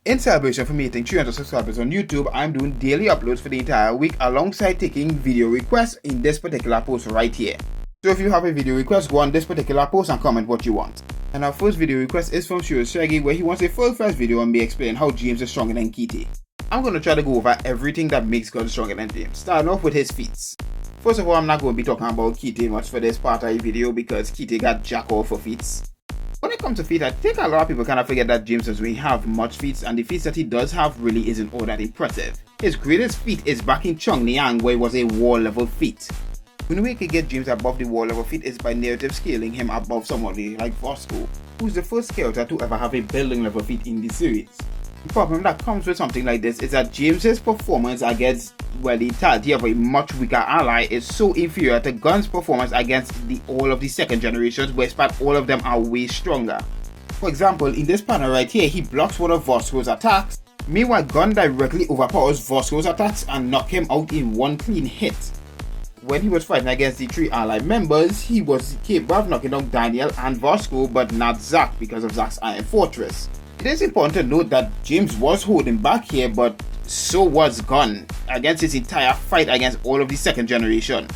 In celebration for me hitting 300 subscribers on YouTube, I'm doing daily uploads for the entire week alongside taking video requests in this particular post right here. So if you have a video request, go on this particular post and comment what you want. And our first video request is from Shaggy, where he wants a full-fledged video on me explaining how James is stronger than Kitty. I'm going to try to go over everything that makes God stronger than James, starting off with his feats. First of all, I'm not going to be talking about Kitty much for this part of the video because Kitty got jack off for feats. When it comes to feats, I think a lot of people kind of forget that James doesn't really have much feats, and the feats that he does have really isn't all that impressive. His greatest feat is back in Chongniang, where it was a war level feat. The way we can get James above the war level feat is by narrative scaling him above somebody like Vosco, who's the first character to ever have a building level feat in the series. The problem that comes with something like this is that James's performance against, well, the entirety of a much weaker ally is so inferior to Gun's performance against all of the second generations, where all of them are way stronger. For example, in this panel right here, he blocks one of Vosco's attacks. Meanwhile, Gun directly overpowers Vosco's attacks and knocks him out in one clean hit. When he was fighting against the three allied members, he was capable of knocking down Daniel and Vosco, but not Zack because of Zack's Iron Fortress. It is important to note that James was holding back here, but so was Gun against his entire fight against all of the second generation.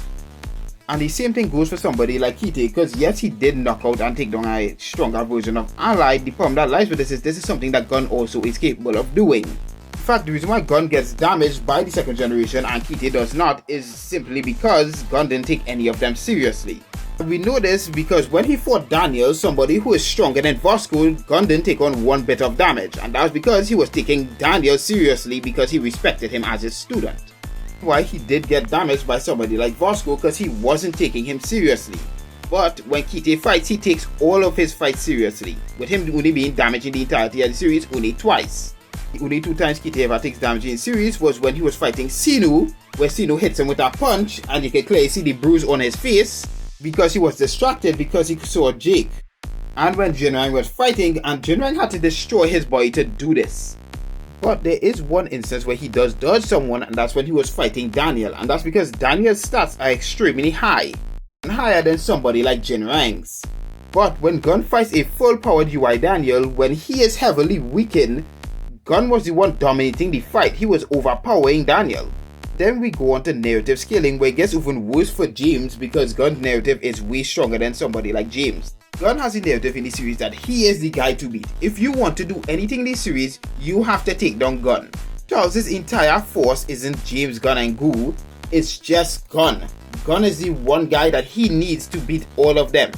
And the same thing goes for somebody like Kitty, because yes, he did knock out and take down a stronger version of Ally. The problem that lies with this is something that Gun also is capable of doing. In fact, the reason why Gun gets damaged by the second generation and Kitty does not is simply because Gun didn't take any of them seriously. We know this because when he fought Daniel, somebody who is stronger than Vosco, Gun didn't take on one bit of damage, and that was because he was taking Daniel seriously because he respected him as his student. Why he did get damaged by somebody like Vosco because he wasn't taking him seriously. But when Kitty fights, he takes all of his fights seriously, with him only being damaged in the entirety of the series only twice. The only two times Kitty ever takes damage in the series was when he was fighting Sinu, where Sinu hits him with a punch and you can clearly see the bruise on his face because he was distracted because he saw Jake. And when Jinrang was fighting, and Jinrang had to destroy his body to do this. But there is one instance where he does dodge someone, and that's when he was fighting Daniel, and that's because Daniel's stats are extremely high, and higher than somebody like Jinrang's. But when Gun fights a full powered UI Daniel, when he is heavily weakened, Gun was the one dominating the fight. He was overpowering Daniel. Then we go on to narrative scaling, where it gets even worse for James because Gun's narrative is way stronger than somebody like James. Gun has a narrative in the series that he is the guy to beat. If you want to do anything in this series, you have to take down Gun. Charles's entire force isn't James, Gun and Goo, it's just Gun. Gun is the one guy that he needs to beat all of them.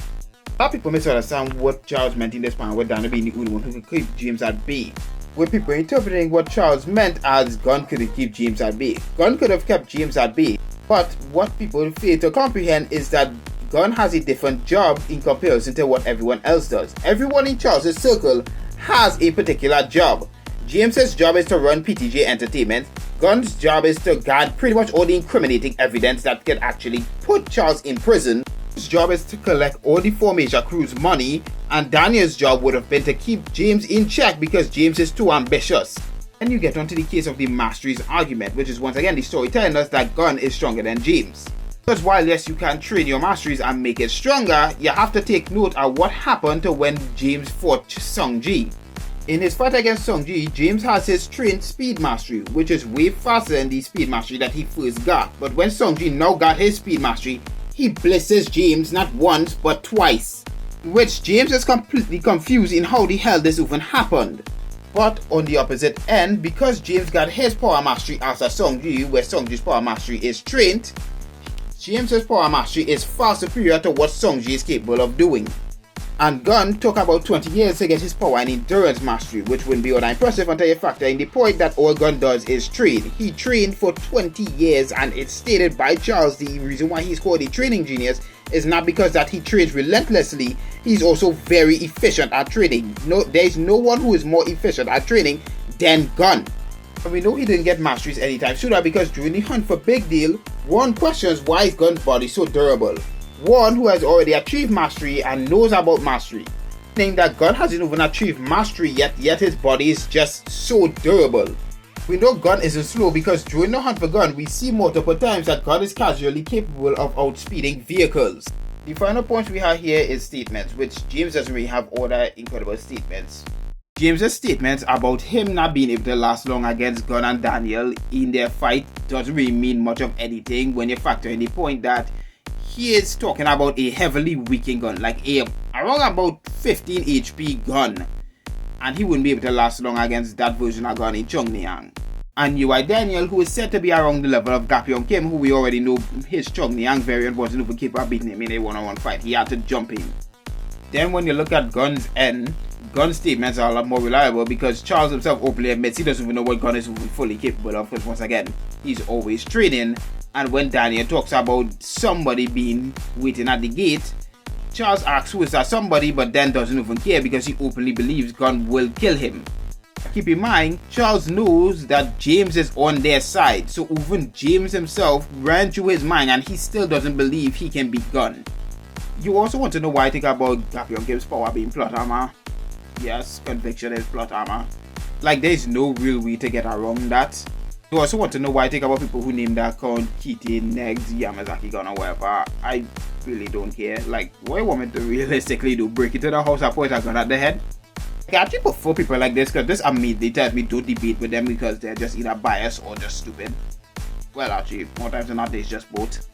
A lot of people misunderstand what Charles meant in this panel with Daniel being the only one who could keep James at bay, with people interpreting what Charles meant as Gun couldn't keep James at bay. Gun could have kept James at bay, but what people fail to comprehend is that Gun has a different job in comparison to what everyone else does. Everyone in Charles' circle has a particular job. James's job is to run PTJ Entertainment. Gun's job is to guard pretty much all the incriminating evidence that could actually put Charles in prison. His job is to collect all the Four Major Crew's money, and Daniel's job would have been to keep James in check because James is too ambitious. Then you get onto the case of the masteries argument, which is once again the story telling us that Gun is stronger than James. Because while yes, you can train your masteries and make it stronger, you have to take note of what happened to when James fought Sungji. In his fight against Sungji, James has his trained speed mastery, which is way faster than the speed mastery that he first got. But when Sungji now got his speed mastery, he blesses James not once but twice, which James is completely confused in how the hell this even happened. But on the opposite end, because James got his power mastery after Sungji, where Sungji's power mastery is trained, James's power mastery is far superior to what Sungji is capable of doing. And Gun took about 20 years to get his power and endurance mastery, which wouldn't be all that impressive until you factor in the point that all Gun does is train. He trained for 20 years, and it's stated by Charles the reason why he's called a training genius is not because that he trains relentlessly, he's also very efficient at training. There is no one who is more efficient at training than Gun. And we know he didn't get masteries anytime sooner because during the hunt for Big Deal, one questions why is Gun's body so durable. One who has already achieved mastery and knows about mastery, saying that Gun hasn't even achieved mastery yet his body is just so durable. We know Gun isn't slow because during the hunt for Gun, we see multiple times that Gun is casually capable of outspeeding vehicles. The final point we have here is statements, which James doesn't really have all that incredible statements. James's statements about him not being able to last long against Gunn and Daniel in their fight doesn't really mean much of anything when you factor in the point that he is talking about a heavily weakened gun, like around about 15 HP gun, and he wouldn't be able to last long against that version of gun in Chong-Niang. And UI Daniel, who is said to be around the level of Gapyeong Kim, who we already know his Chong-Niang variant wasn't even capable of beating him in a one-on-one fight. He had to jump in. Then when you look at Gunn's end, Gunn's statements are a lot more reliable because Charles himself openly admits he doesn't even know what Gunn is fully capable of, because once again, he's always training. And when Daniel talks about somebody being waiting at the gate, Charles asks who is that somebody, but then doesn't even care because he openly believes Gunn will kill him. Keep in mind, Charles knows that James is on their side, so even James himself ran through his mind and he still doesn't believe he can beat Gunn. You also want to know why I think about Gapyeong Kim's power being plot armor? Yes, conviction is plot armor. Like, there's no real way to get around that. You also want to know why I think about people who name their account Kite, Negs, Yamazaki Gun or whatever. I really don't care. Like, what you want me to realistically do? Break into the house and point a gun at the head? I actually prefer people like this because this immediately tells me don't debate with them because they're just either biased or just stupid. Well, actually, more times than not, it's just both.